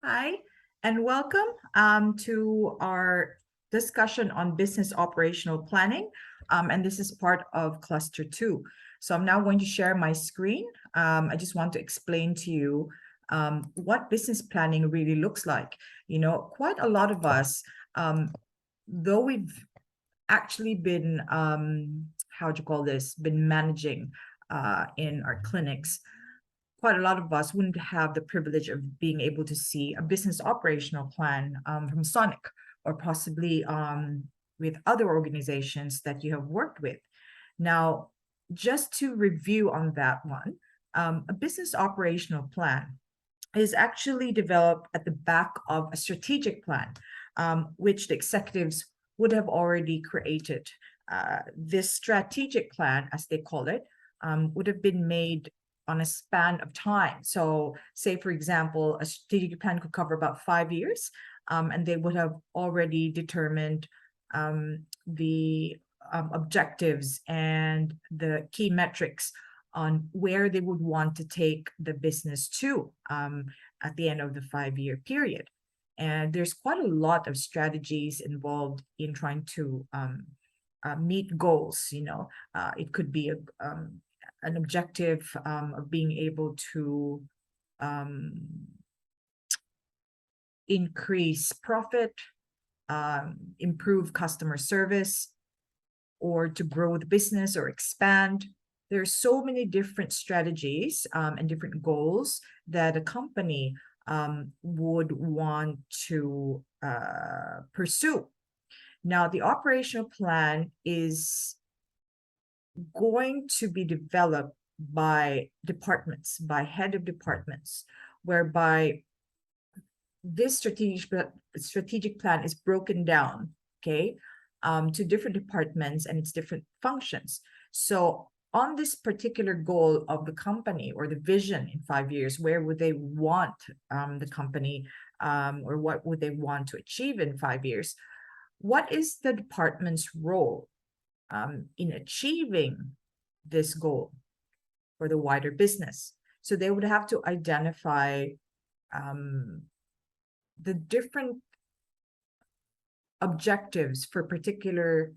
Hi, and welcome to our discussion on business operational planning. And this is part of cluster 2. So I'm now going to share my screen. I just want to explain to you what business planning really looks like. Quite a lot of us, though we've actually been, how do you call this, been managing in our clinics, quite a lot of us wouldn't have the privilege of being able to see a business operational plan from Sonic, or possibly with other organizations that you have worked with. Now, just to review on that one, a business operational plan is actually developed at the back of a strategic plan, which the executives would have already created. This strategic plan, as they call it, would have been made on a span of time. So say, for example, a strategic plan could cover about 5 years, and they would have already determined the objectives and the key metrics on where they would want to take the business to at the end of the 5-year period. And there's quite a lot of strategies involved in trying to meet goals. It could be an objective of being able to increase profit, improve customer service, or to grow the business or expand. There's so many different strategies and different goals that a company would want to pursue. Now, the operational plan is going to be developed by departments, by head of departments, whereby this strategic plan is broken down, okay, to different departments and its different functions. So on this particular goal of the company or the vision in 5 years, where would they want the company or what would they want to achieve in 5 years? What is the department's role in achieving this goal for the wider business? So they would have to identify the different objectives for particular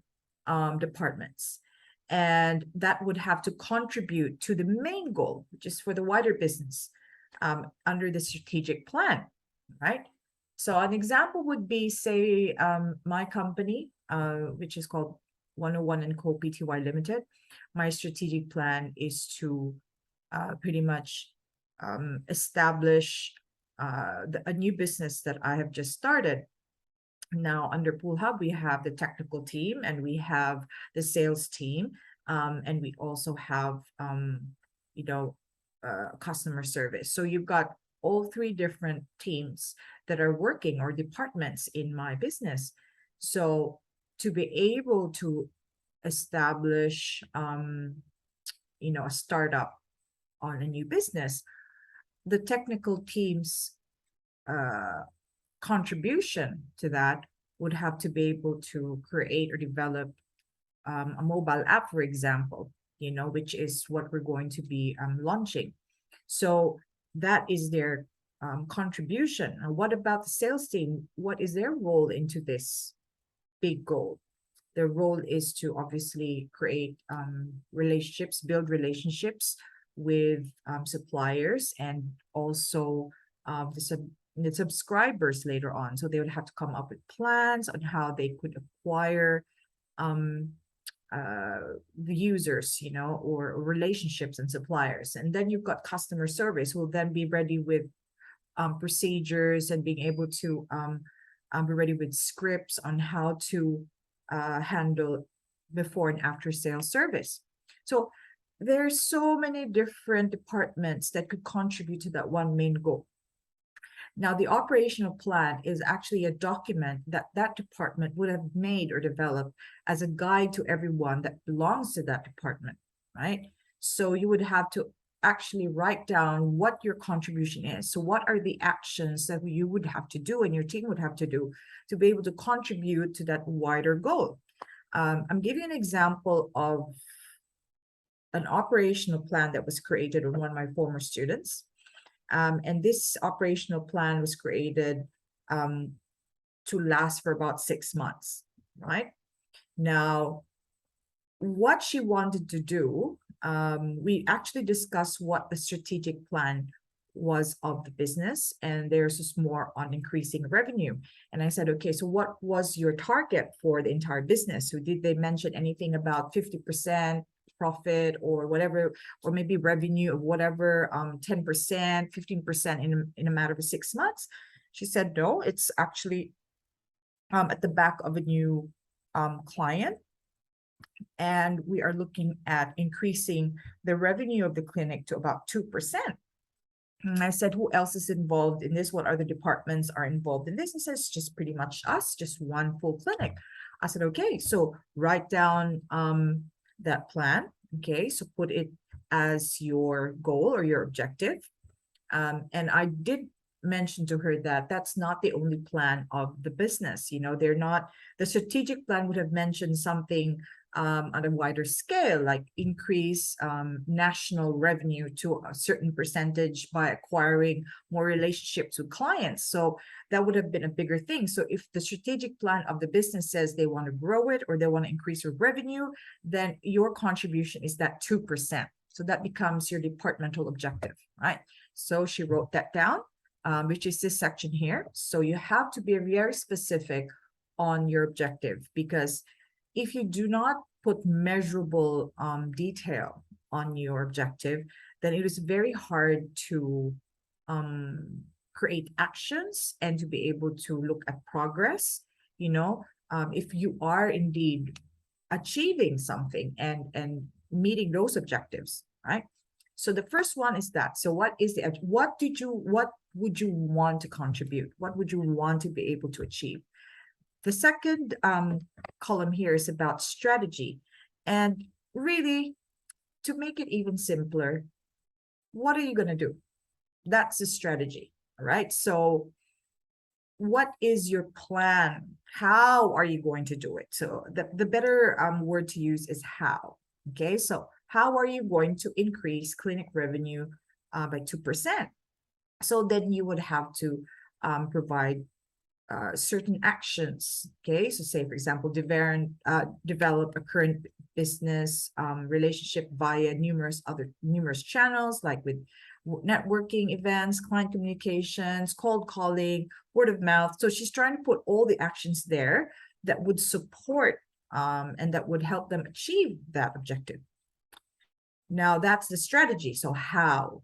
departments. And that would have to contribute to the main goal, which is for the wider business under the strategic plan, right? So an example would be, say, my company, which is called 101 & Co. Pty Limited. My strategic plan is to pretty much establish a new business that I have just started. Now, under Pool Hub, we have the technical team and we have the sales team, and we also have, customer service. So you've got all three different teams that are working, or departments, in my business. So to be able to establish, a startup on a new business, the technical team's contribution to that would have to be able to create or develop a mobile app, for example, which is what we're going to be launching. So that is their contribution. And what about the sales team? What is their role into this big goal? Their role is to obviously create relationships, build relationships with suppliers, and also the subscribers later on. So they would have to come up with plans on how they could acquire the users, or relationships and suppliers. And then you've got customer service, who will then be ready with procedures and being able to be ready with scripts on how to handle before and after sales service. So there's so many different departments that could contribute to that one main goal. Now, the operational plan is actually a document that that department would have made or developed as a guide to everyone that belongs to that department, right? So you would have to actually write down what your contribution is. So what are the actions that you would have to do and your team would have to do to be able to contribute to that wider goal? I'm giving an example of an operational plan that was created on one of my former students. And this operational plan was created to last for about 6 months, right? Now, what she wanted to do, we actually discussed what the strategic plan was of the business, and there's just more on increasing revenue. And I said, okay, so what was your target for the entire business? So did they mention anything about 50% profit or whatever, or maybe revenue of whatever, 10%, 15% in a matter of 6 months? She said, no, it's actually at the back of a new client. And we are looking at increasing the revenue of the clinic to about 2%. And I said, who else is involved in this? What other departments are involved in this? He says, just pretty much us, just one full clinic. I said, okay, so write down that plan. Okay, so put it as your goal or your objective. And I did mention to her that that's not the only plan of the business. You know, they're not, the strategic plan would have mentioned something on a wider scale, like increase national revenue to a certain percentage by acquiring more relationships with clients. So that would have been a bigger thing. So if the strategic plan of the business says they want to grow it or they want to increase your revenue, then your contribution is that 2%. So that becomes your departmental objective, right? So she wrote that down, which is this section here. So you have to be very specific on your objective, because if you do not put measurable detail on your objective, then it is very hard to create actions and to be able to look at progress. You know, if you are indeed achieving something and meeting those objectives, right? So the first one is that. So what would you want to contribute? What would you want to be able to achieve? The second column here is about strategy. And really, to make it even simpler, what are you going to do? That's the strategy, all right? So what is your plan? How are you going to do it? So the better word to use is how, okay? So how are you going to increase clinic revenue by 2%? So then you would have to provide certain actions, okay? So say, for example, develop a current business relationship via numerous channels, like with networking events, client communications, cold calling, word of mouth. So she's trying to put all the actions there that would support and that would help them achieve that objective. Now that's the strategy. So how?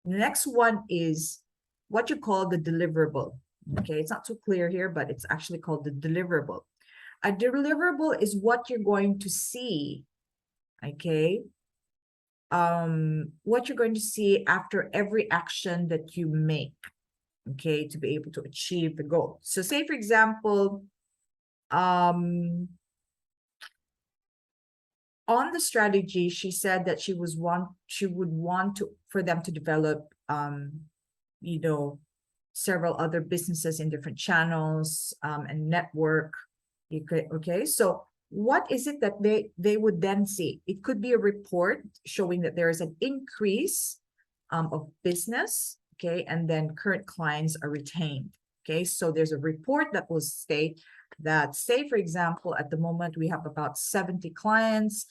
The next one is what you call the deliverable. Okay, it's not too clear here, but it's actually called the deliverable. A deliverable is what you're going to see, okay? What you're going to see after every action that you make, okay, to be able to achieve the goal. So say, for example, on the strategy, she said that she would want for them to develop, you know, several other businesses in different channels and network. Okay, so what is it that they would then see? It could be a report showing that there is an increase of business, okay, and then current clients are retained. Okay, so there's a report that will state that, say, for example, at the moment we have about 70 clients.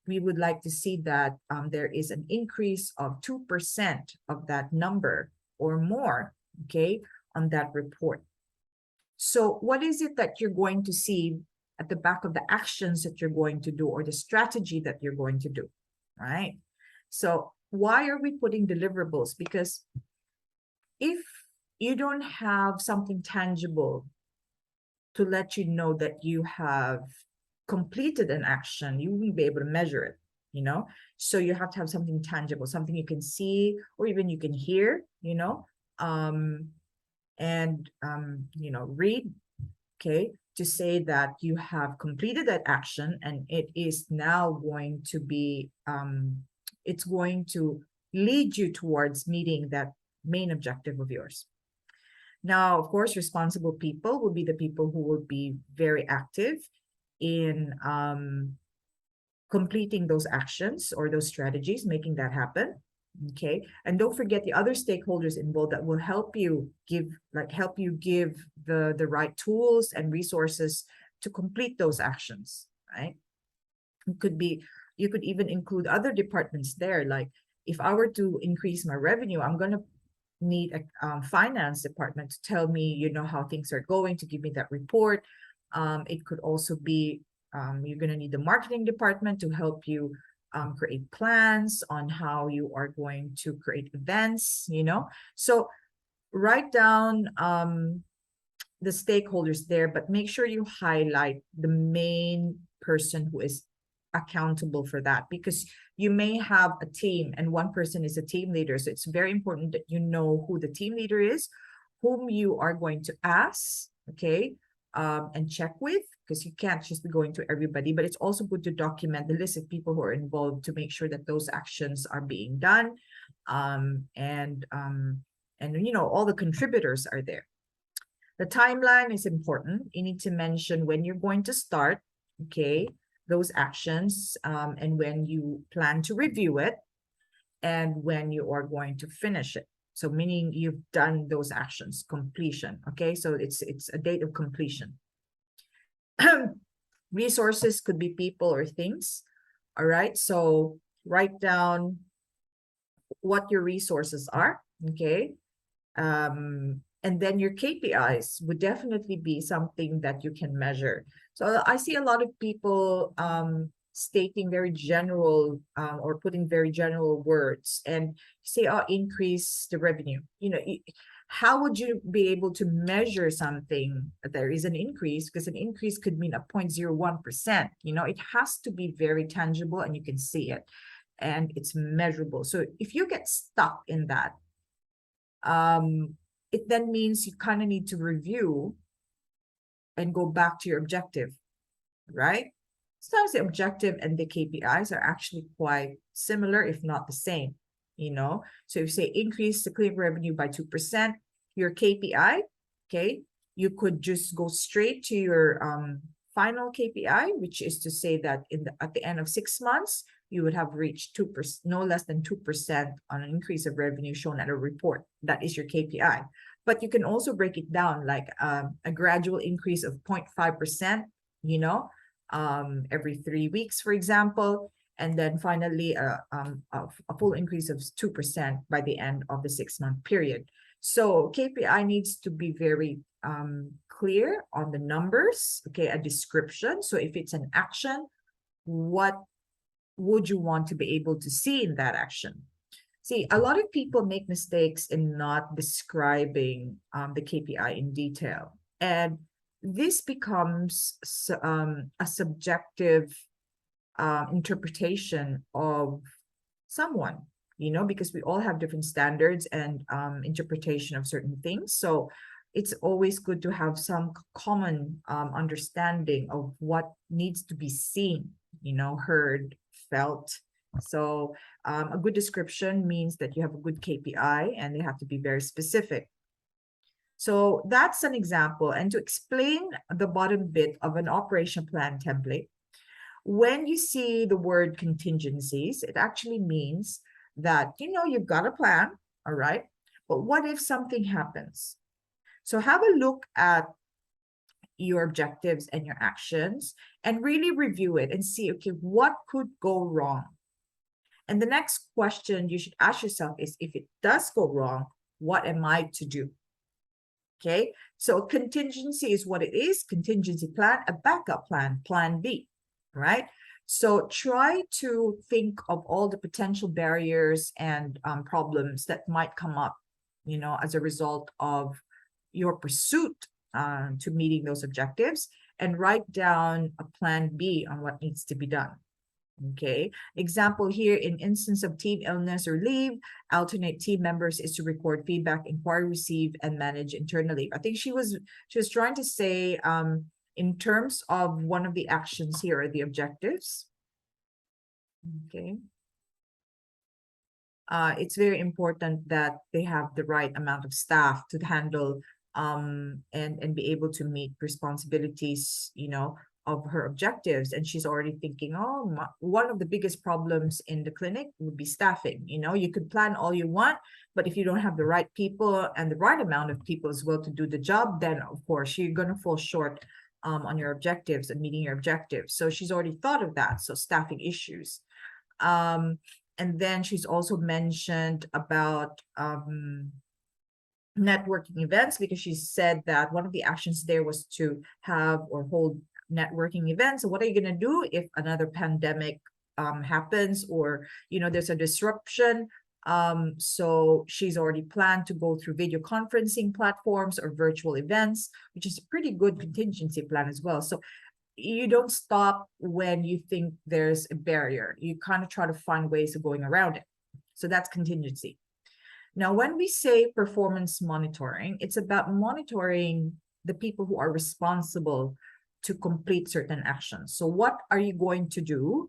We would like to see that there is an increase of 2% of that number or more, okay, on that report. So what is it that you're going to see at the back of the actions that you're going to do, or the strategy that you're going to do, right? So why are we putting deliverables? Because if you don't have something tangible to let you know that you have completed an action, you won't be able to measure it, you know? So you have to have something tangible, something you can see, or even you can hear, you know, you know, read, okay, to say that you have completed that action and it is now going to be, it's going to lead you towards meeting that main objective of yours. Now, of course, responsible people will be the people who will be very active in completing those actions or those strategies, making that happen. Okay, and don't forget the other stakeholders involved that will help you give the right tools and resources to complete those actions, right? It could be, you could even include other departments there. Like if I were to increase my revenue, I'm going to need a finance department to tell me, you know, how things are going, to give me that report. It could also be, you're going to need the marketing department to help you create plans on how you are going to create events, you know. So write down the stakeholders there, but make sure you highlight the main person who is accountable for that, because you may have a team and one person is a team leader. So it's very important that you know who the team leader is, whom you are going to ask, okay, and check with, because you can't just be going to everybody. But it's also good to document the list of people who are involved to make sure that those actions are being done, and you know, all the contributors are there. The timeline is important. You need to mention when you're going to start, okay, those actions, and when you plan to review it, and when you are going to finish it. So meaning you've done those actions, completion, okay? So it's a date of completion. Resources could be people or things, all right? So write down what your resources are, okay? And then your KPIs would definitely be something that you can measure. So I see a lot of people stating very general or putting very general words and say, oh, increase the revenue. You know, how would you be able to measure something that there is an increase? Because an increase could mean a 0.01%. You know, it has to be very tangible and you can see it and it's measurable. So if you get stuck in that, it then means you kind of need to review and go back to your objective, right? Sometimes the objective and the KPIs are actually quite similar, if not the same, you know? So if you say increase the clinic revenue by 2%, your KPI, okay, you could just go straight to your final KPI, which is to say that at the end of 6 months, you would have reached 2%, no less than 2% on an increase of revenue shown at a report. That is your KPI. But you can also break it down like a gradual increase of 0.5%, you know, every 3 weeks, for example, and then finally a full increase of 2% by the end of the 6-month period. So KPI needs to be very clear on the numbers, okay, a description. So if it's an action, what would you want to be able to see in that action? See, a lot of people make mistakes in not describing the KPI in detail. And this becomes a subjective interpretation of someone, you know, because we all have different standards and interpretation of certain things. So it's always good to have some common understanding of what needs to be seen, you know, heard, felt. So a good description means that you have a good KPI and they have to be very specific. So that's an example. And to explain the bottom bit of an operation plan template, when you see the word contingencies, it actually means that, you know, you've got a plan, all right? But what if something happens? So have a look at your objectives and your actions and really review it and see, okay, what could go wrong? And the next question you should ask yourself is, if it does go wrong, what am I to do? Okay, so contingency is what it is, contingency plan, a backup plan, plan B, right? So try to think of all the potential barriers and problems that might come up, you know, as a result of your pursuit to meeting those objectives, and write down a plan B on what needs to be done. Okay, example here, in instance of team illness or leave, alternate team members is to record feedback, inquiry received, and manage internally. I think she was trying to say in terms of one of the actions here are the objectives. Okay. It's very important that they have the right amount of staff to handle and be able to meet responsibilities, you know, of her objectives, and she's already thinking, oh, one of the biggest problems in the clinic would be staffing. You know, you could plan all you want, but if you don't have the right people and the right amount of people as well to do the job, then of course you're going to fall short on your objectives and meeting your objectives. So she's already thought of that. So staffing issues. And then she's also mentioned about networking events, because she said that one of the actions there was to have or hold networking events. So what are you going to do if another pandemic happens, or, you know, there's a disruption? So she's already planned to go through video conferencing platforms or virtual events, which is a pretty good contingency plan as well. So you don't stop when you think there's a barrier. You kind of try to find ways of going around it. So that's contingency. Now, when we say performance monitoring, it's about monitoring the people who are responsible to complete certain actions. So what are you going to do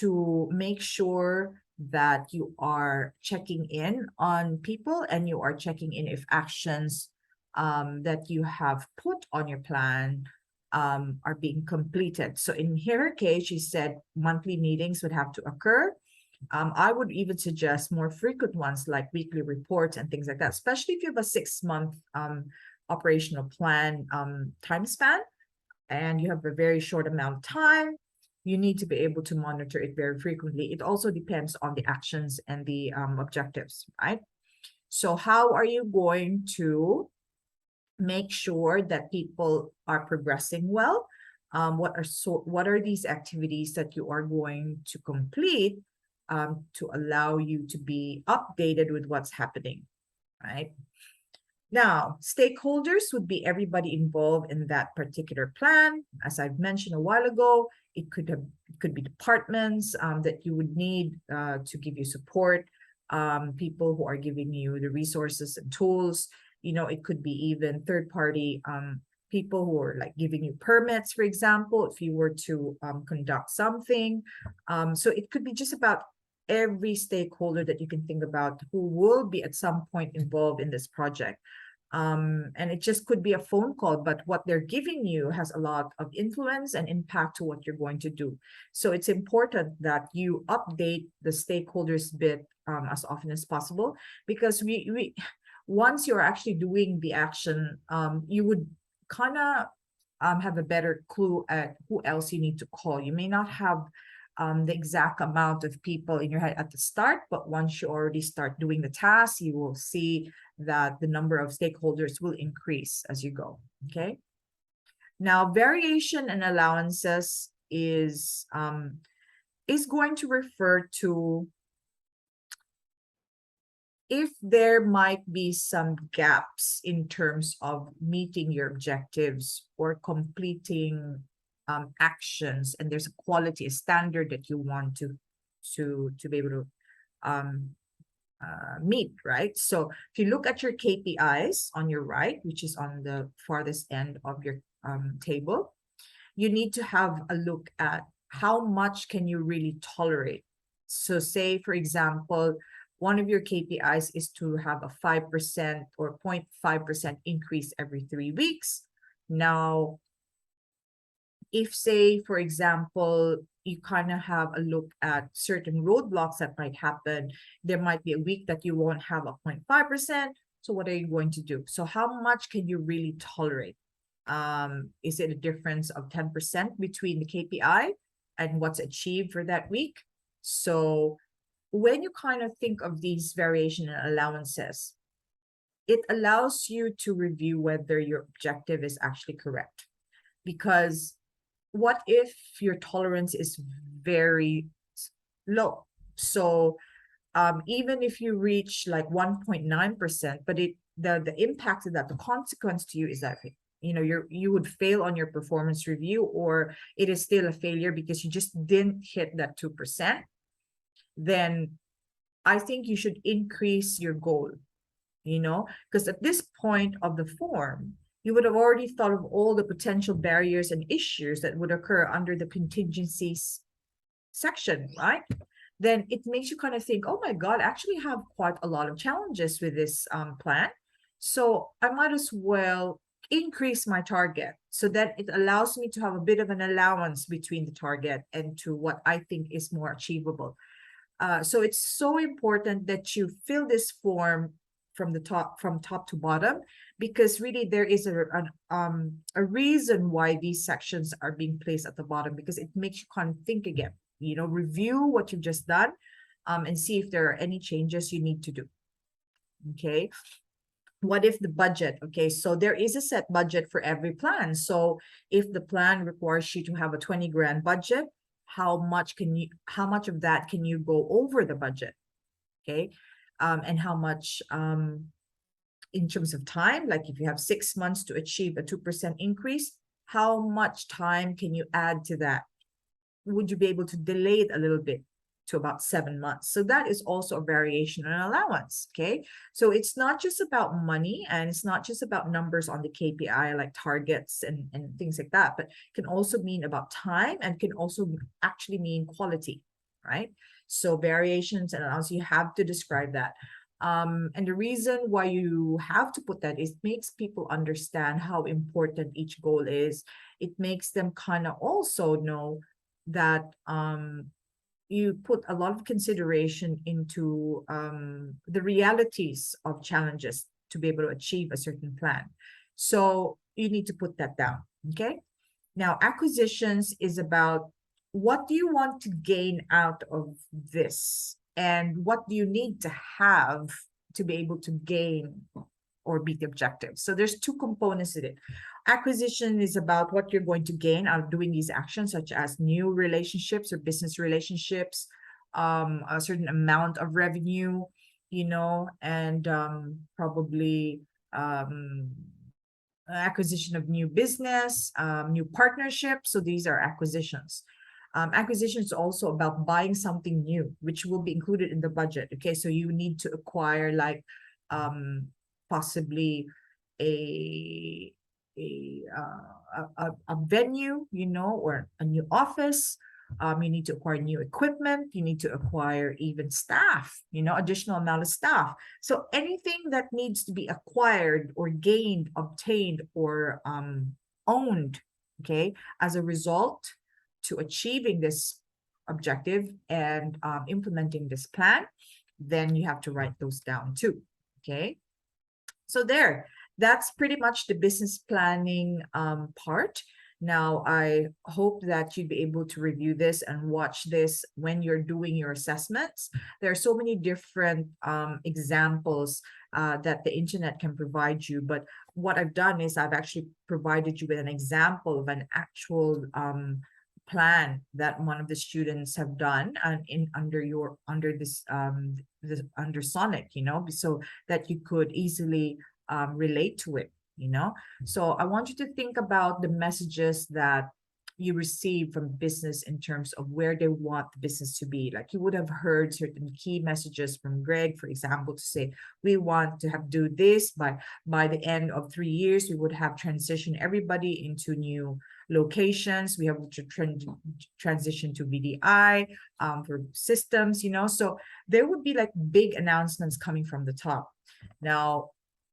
to make sure that you are checking in on people and you are checking in if actions that you have put on your plan are being completed? So in her case, she said monthly meetings would have to occur. I would even suggest more frequent ones like weekly reports and things like that, especially if you have a 6-month operational plan time span and you have a very short amount of time. You need to be able to monitor it very frequently. It also depends on the actions and the objectives, right? So how are you going to make sure that people are progressing well? What are these activities that you are going to complete to allow you to be updated with what's happening, right? Now, stakeholders would be everybody involved in that particular plan. As I've mentioned a while ago, it could be departments that you would need to give you support, people who are giving you the resources and tools. You know, it could be even third-party people who are like giving you permits, for example, if you were to conduct something. So it could be just about every stakeholder that you can think about who will be at some point involved in this project. And it just could be a phone call, but what they're giving you has a lot of influence and impact to what you're going to do. So it's important that you update the stakeholders bit as often as possible, because we once you're actually doing the action, you would kind of have a better clue at who else you need to call. You may not have the exact amount of people in your head at the start, but once you already start doing the task, you will see that the number of stakeholders will increase as you go, okay? Now, variation and allowances is going to refer to if there might be some gaps in terms of meeting your objectives or completing actions, and there's a quality, a standard that you want to be able to meet, right? So if you look at your KPIs on your right, which is on the farthest end of your table, you need to have a look at how much can you really tolerate. So say, for example, one of your KPIs is to have a 5% or 0.5% increase every 3 weeks. Now, if say, for example, you kind of have a look at certain roadblocks that might happen, there might be a week that you won't have a 0.5%. So what are you going to do? So how much can you really tolerate? Is it a difference of 10% between the KPI and what's achieved for that week? So when you kind of think of these variation and allowances, it allows you to review whether your objective is actually correct. Because what if your tolerance is very low? So even if you reach like 1.9%, but the impact of that, the consequence to you is that, you know, you would fail on your performance review, or it is still a failure because you just didn't hit that 2%, then I think you should increase your goal, you know, because at this point of the form, you would have already thought of all the potential barriers and issues that would occur under the contingencies section, right? Then it makes you kind of think, oh my God, I actually have quite a lot of challenges with this plan. So I might as well increase my target so that it allows me to have a bit of an allowance between the target and to what I think is more achievable. So it's so important that you fill this form from top to bottom, because really there is a reason why these sections are being placed at the bottom, because it makes you kind of think again, review what you've just done, and see if there are any changes you need to do. Okay. What if the budget? Okay, so there is a set budget for every plan. So if the plan requires you to have a 20 grand budget, how much of that can you go over the budget? Okay. And how much in terms of time, like if you have 6 months to achieve a 2% increase, how much time can you add to that? Would you be able to delay it a little bit to about 7 months? So that is also a variation and allowance. Okay, so it's not just about money, and it's not just about numbers on the KPI like targets and things like that, but it can also mean about time, and can also actually mean quality, right? So variations and allowances, you have to describe that. And the reason why you have to put that is it makes people understand how important each goal is. It makes them kind of also know that you put a lot of consideration into the realities of challenges to be able to achieve a certain plan. So you need to put that down. Okay. Now, acquisitions is about what do you want to gain out of this, and what do you need to have to be able to gain or beat the objective. So there's two components in it. Acquisition is about what you're going to gain out of doing these actions, such as new relationships or business relationships, a certain amount of revenue, and probably acquisition of new business, new partnerships. So these are acquisitions. Acquisition is also about buying something new, which will be included in the budget. Okay, so you need to acquire like possibly a venue, or a new office. You need to acquire new equipment. You need to acquire even staff, additional amount of staff. So anything that needs to be acquired or gained, obtained, or owned, okay, as a result to achieving this objective and implementing this plan, then you have to write those down too. Okay. So that's pretty much the business planning part. Now, I hope that you'd be able to review this and watch this when you're doing your assessments. There are so many different examples that the internet can provide you. But what I've done is I've actually provided you with an example of an actual plan that one of the students have done under this under Sonic, so that you could easily relate to it, So I want you to think about the messages that you receive from business in terms of where they want the business to be. Like you would have heard certain key messages from Greg, for example, to say, we want to do this by the end of 3 years, we would have transitioned everybody into new locations. We have to transition to VDI for systems, So there would be like big announcements coming from the top. Now,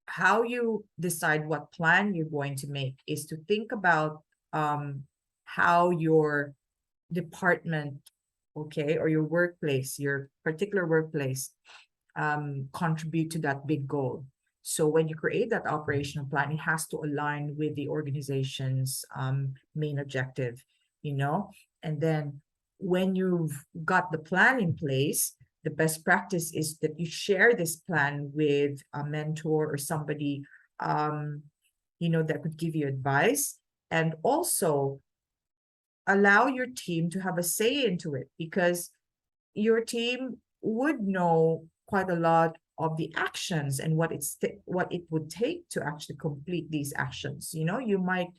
how you decide what plan you're going to make is to think about how your department, okay, or your workplace, your particular workplace, contribute to that big goal. So when you create that operational plan, it has to align with the organization's main objective, And then when you've got the plan in place, the best practice is that you share this plan with a mentor or somebody, that could give you advice, and also allow your team to have a say into it, because your team would know quite a lot of the actions and what it would take to actually complete these actions. You might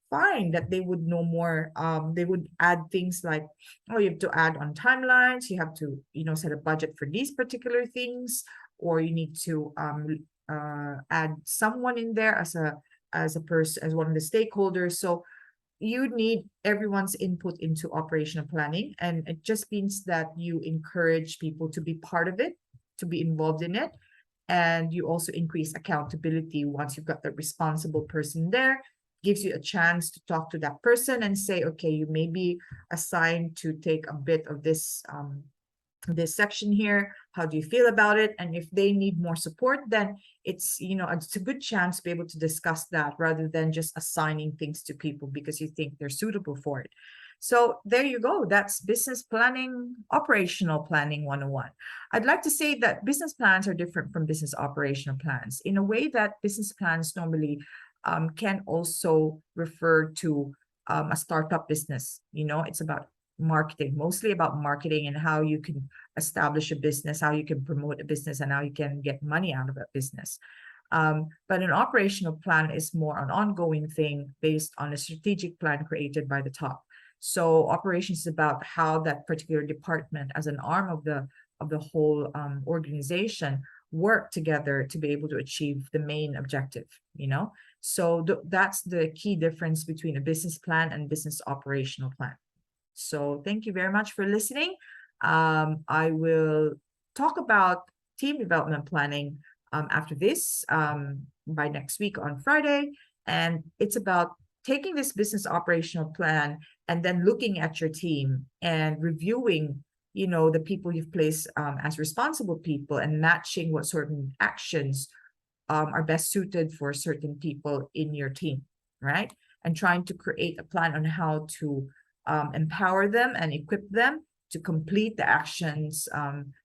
find that they would know more. They would add things like, oh, you have to add on timelines, you have to set a budget for these particular things, or you need to add someone in there as a person, as one of the stakeholders. So you need everyone's input into operational planning, and it just means that you encourage people to be part of it, to be involved in it, And you also increase accountability once you've got the responsible person there. Gives you a chance to talk to that person and say, okay, you may be assigned to take a bit of this section here. How do you feel about it? And if they need more support, then it's, you know, it's a good chance to be able to discuss that rather than just assigning things to people because you think they're suitable for it. So there you go. That's business planning, operational planning 101. I'd like to say that business plans are different from business operational plans in a way that business plans normally can also refer to a startup business. You know, it's about marketing, mostly about marketing and how you can establish a business, how you can promote a business, and how you can get money out of a business. But an operational plan is more an ongoing thing based on a strategic plan created by the top. So operations is about how that particular department, as an arm of the whole organization, work together to be able to achieve the main objective. You know, so that's the key difference between a business plan and business operational plan. So thank you very much for listening. I will talk about team development planning after this by next week on Friday. And it's about taking this business operational plan and then looking at your team and reviewing, you know, the people you've placed as responsible people and matching what certain actions are best suited for certain people in your team, right? And trying to create a plan on how to empower them and equip them to complete the actions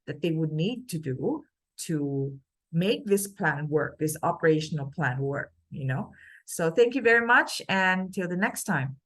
that they would need to do to make this plan work, this operational plan work, you know. So thank you very much, and till the next time.